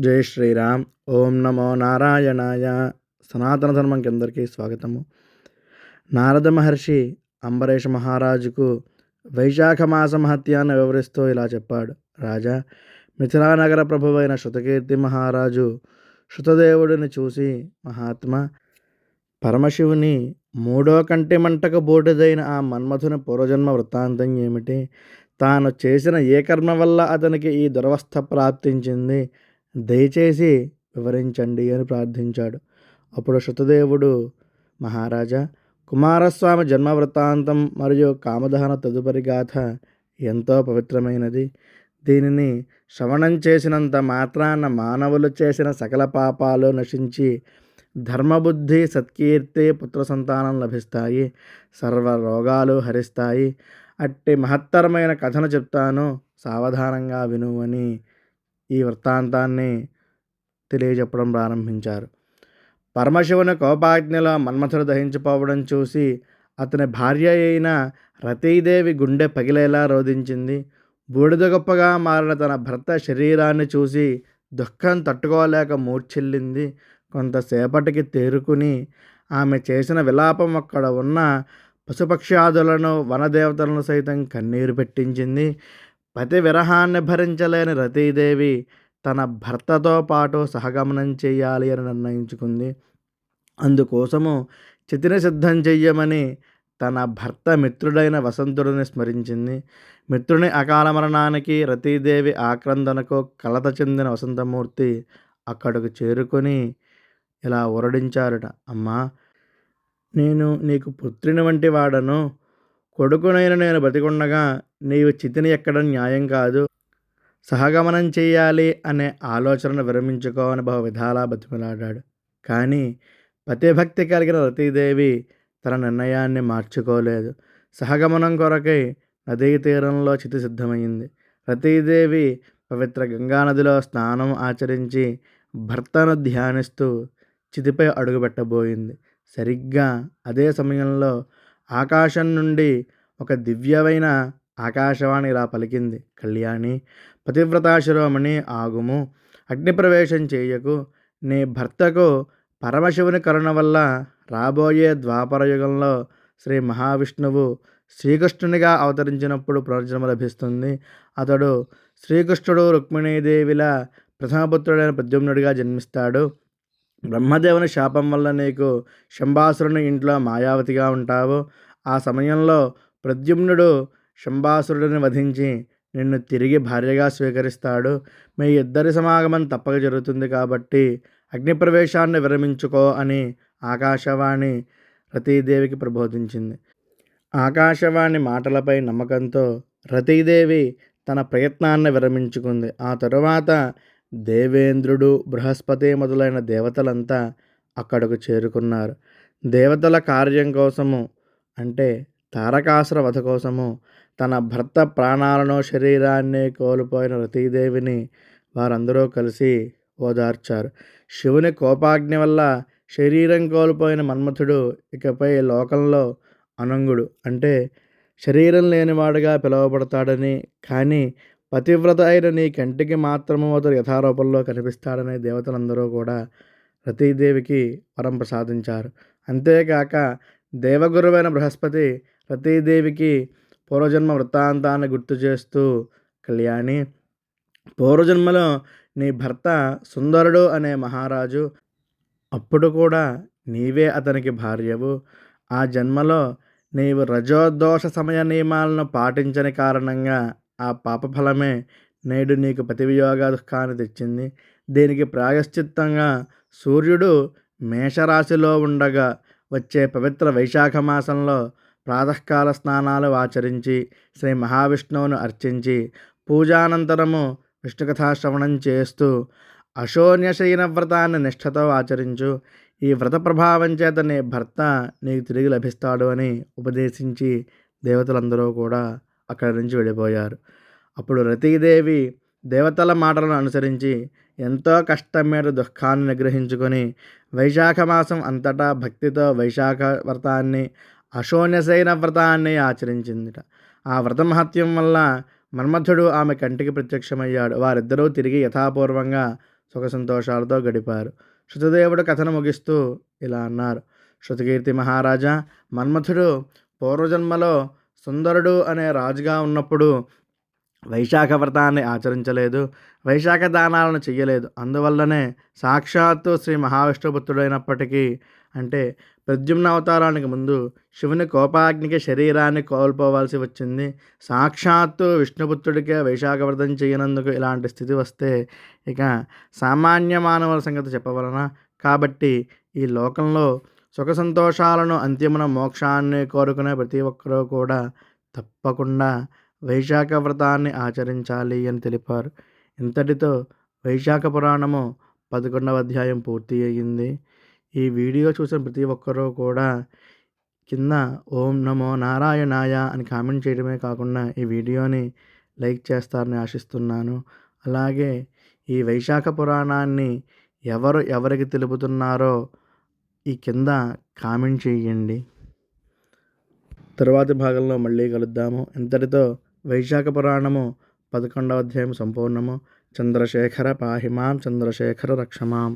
జై శ్రీరామ్. ఓం నమో నారాయణాయ. సనాతన ధర్మంకి అందరికీ స్వాగతము. నారద మహర్షి అంబరీష మహారాజుకు వైశాఖ మాస మహత్యాన్ని వివరిస్తూ ఇలా చెప్పాడు. రాజా, మిథిలానగర ప్రభువైన శృతకీర్తి మహారాజు శృతదేవుడిని చూసి, మహాత్మా, పరమశివుని మూడో కంటి మంటకు బోటిదైన ఆ మన్మథుని పూర్వజన్మ వృత్తాంతం ఏమిటి? తాను చేసిన ఏ కర్మ వల్ల అతనికి ఈ దురవస్థ ప్రాప్తించింది? దయచేసి వివరించండి అని ప్రార్థించాడు. అప్పుడు శృతదేవుడు, మహారాజా, కుమారస్వామి జన్మ వృత్తాంతం మరియు కామదహన తదుపరి గాథ ఎంతో పవిత్రమైనది. దీనిని శ్రవణం చేసినంత మాత్రాన మానవులు చేసిన సకల పాపాలు నశించి ధర్మబుద్ధి, సత్కీర్తి, పుత్ర సంతానం లభిస్తాయి. సర్వ రోగాలు హరిస్తాయి. అట్టి మహత్తరమైన కథను చెప్తాను, సావధానంగా విను అని ఈ వృత్తాంతాన్ని తెలియజెప్పడం ప్రారంభించారు. పరమశివుని కోపాగ్నిలో మన్మథుడు దహించిపోవడం చూసి అతని భార్య అయిన రతీదేవి గుండె పగిలేలా రోధించింది. బూడిద గొప్పగా మారిన తన భర్త శరీరాన్ని చూసి దుఃఖం తట్టుకోలేక మూర్ఛిల్లింది. కొంతసేపటికి తేరుకుని ఆమె చేసిన విలాపం అక్కడ ఉన్న పశుపక్ష్యాదులను, వనదేవతలను సైతం కన్నీరు పెట్టించింది. పతి విరహాన్ని భరించలేని రతీదేవి తన భర్తతో పాటు సహగమనం చేయాలి అని నిర్ణయించుకుంది. అందుకోసము చితిని సిద్ధం చెయ్యమని తన భర్త మిత్రుడైన వసంతుడిని స్మరించింది. మిత్రుని అకాల మరణానికి, రతీదేవి ఆక్రందనకు కలత చెందిన వసంతమూర్తి అక్కడకు చేరుకొని ఇలా ఊరడించారట. అమ్మా, నేను నీకు పుత్రుని వంటి వాడను. కొడుకునైన నేను బతికుండగా నీవు చితిని ఎక్కడం న్యాయం కాదు. సహగమనం చేయాలి అనే ఆలోచనను విరమించుకో అని బహువిధాలా బతిమలాడాడు. కానీ పతిభక్తి కలిగిన రతీదేవి తన నిర్ణయాన్ని మార్చుకోలేదు. సహగమనం కొరకై నదీ తీరంలో చితి సిద్ధమైంది. రతీదేవి పవిత్ర గంగానదిలో స్నానం ఆచరించి భర్తను ధ్యానిస్తూ చితిపై అడుగుపెట్టబోయింది. సరిగ్గా అదే సమయంలో ఆకాశం నుండి ఒక దివ్యమైన ఆకాశవాణి ఇలా పలికింది. కళ్యాణి, పతివ్రతా శిరోమణి, ఆగుము. అగ్నిప్రవేశం చేయకు. నీ భర్తకు పరమశివుని కరుణ వల్ల రాబోయే ద్వాపరయుగంలో శ్రీ మహావిష్ణువు శ్రీకృష్ణునిగా అవతరించినప్పుడు పునర్జన్మ లభిస్తుంది. అతడు శ్రీకృష్ణుడు రుక్మిణీదేవిల ప్రథమపుత్రుడైన ప్రద్యుమ్నుడిగా జన్మిస్తాడు. బ్రహ్మదేవుని శాపం వల్ల నీకు శంబాసురుని ఇంట్లో మాయావతిగా ఉంటావు. ఆ సమయంలో ప్రద్యుమ్నుడు శంబాసురుడిని వధించి నిన్ను తిరిగి భార్యగా స్వీకరిస్తాడు. మీ ఇద్దరి సమాగమం తప్పక జరుగుతుంది. కాబట్టి అగ్నిప్రవేశాన్ని విరమించుకో అని ఆకాశవాణి రతీదేవికి ప్రబోధించింది. ఆకాశవాణి మాటలపై నమ్మకంతో రతీదేవి తన ప్రయత్నాన్ని విరమించుకుంది. ఆ తరువాత దేవేంద్రుడు, బృహస్పతి మొదలైన దేవతలంతా అక్కడకు చేరుకున్నారు. దేవతల కార్యం కోసము, అంటే తారకాసుర వధ కోసము తన భర్త ప్రాణాలను, శరీరాన్ని కోల్పోయిన రతీదేవిని వారందరూ కలిసి ఓదార్చారు. శివుని కోపాగ్ని వల్ల శరీరం కోల్పోయిన మన్మథుడు ఇకపై లోకంలో అనంగుడు, అంటే శరీరం లేనివాడుగా పిలువబడతాడని, కానీ పతివ్రత అయిన నీ కంటికి మాత్రము అతడు యథారూపంలో కనిపిస్తాడని దేవతలందరూ కూడా రతీదేవికి వరం ప్రసాదించారు. అంతేకాక దేవగురువైన బృహస్పతి రతీదేవికి పూర్వజన్మ వృత్తాంతాన్ని గుర్తు చేస్తూ, కళ్యాణి, పూర్వజన్మలో నీ భర్త సుందరుడు అనే మహారాజు. అప్పుడు కూడా నీవే అతనికి భార్యవు. ఆ జన్మలో నీవు రజోదోష సమయ నియమాలను పాటించని కారణంగా ఆ పాపఫలమే నేడు నీకు పతివియోగ దుఃఖాన్ని తెచ్చింది. దీనికి ప్రాయశ్చిత్తంగా సూర్యుడు మేషరాశిలో ఉండగా వచ్చే పవిత్ర వైశాఖ మాసంలో ప్రాతకాల స్నానాలు ఆచరించి శ్రీ మహావిష్ణువును అర్చించి పూజానంతరము విష్ణుకథాశ్రవణం చేస్తూ అశోన్యశయన వ్రతాన్ని నిష్ఠతో ఆచరించు. ఈ వ్రత ప్రభావం చేత నీ భర్త నీకు తిరిగి లభిస్తాడు అని ఉపదేశించి దేవతలందరూ కూడా అక్కడి నుంచి వెళ్ళిపోయారు. అప్పుడు రతీదేవి దేవతల మాటలను అనుసరించి ఎంతో కష్టం మీద దుఃఖాన్ని నిగ్రహించుకొని వైశాఖ మాసం అంతటా భక్తితో వైశాఖ వ్రతాన్ని, అశోన్యశయన వ్రతాన్ని ఆచరించిందిట. ఆ వ్రత మహత్యం వల్ల మన్మథుడు ఆమె కంటికి ప్రత్యక్షమయ్యాడు. వారిద్దరూ తిరిగి యథాపూర్వంగా సుఖ సంతోషాలతో గడిపారు. శృతదేవుడు కథను ముగిస్తూ ఇలా అన్నారు. శృతకీర్తి మహారాజా, మన్మథుడు పూర్వజన్మలో సుందరుడు అనే రాజుగా ఉన్నప్పుడు వైశాఖ వ్రతాన్ని ఆచరించలేదు, వైశాఖ దానాలను చెయ్యలేదు. అందువల్లనే సాక్షాత్తు శ్రీ మహావిష్ణుపుత్రుడైనప్పటికీ, అంటే ప్రద్యుమ్న అవతారానికి ముందు శివుని కోపాగ్నికి శరీరాన్ని కోల్పోవాల్సి వచ్చింది. సాక్షాత్తు విష్ణుపుత్రుడికే వైశాఖ వ్రతం చేయనందుకు ఇలాంటి స్థితి వస్తే ఇక సామాన్య మానవుల సంగతి చెప్పవలన. కాబట్టి ఈ లోకంలో సుఖ సంతోషాలను, అంత్యమున మోక్షాన్ని కోరుకునే ప్రతి ఒక్కరూ కూడా తప్పకుండా వైశాఖ వ్రతాన్ని ఆచరించాలి అని తెలిపారు. ఇంతటితో వైశాఖ పురాణము 11వ అధ్యాయం పూర్తి అయ్యింది. ఈ వీడియో చూసిన ప్రతి ఒక్కరూ కూడా కింద ఓం నమో నారాయణాయ అని కామెంట్ చేయడమే కాకుండా ఈ వీడియోని లైక్ చేస్తారని ఆశిస్తున్నాను. అలాగే ఈ వైశాఖ పురాణాన్ని ఎవరికి తెలుపుతున్నారో ఈ కింద కామెంట్ చేయండి. తరువాతి భాగంలో మళ్ళీ కలుద్దాము. ఇంతటితో వైశాఖ పురాణము 11వ అధ్యాయం సంపూర్ణము. చంద్రశేఖర పాహిమాం, చంద్రశేఖర రక్షమాం.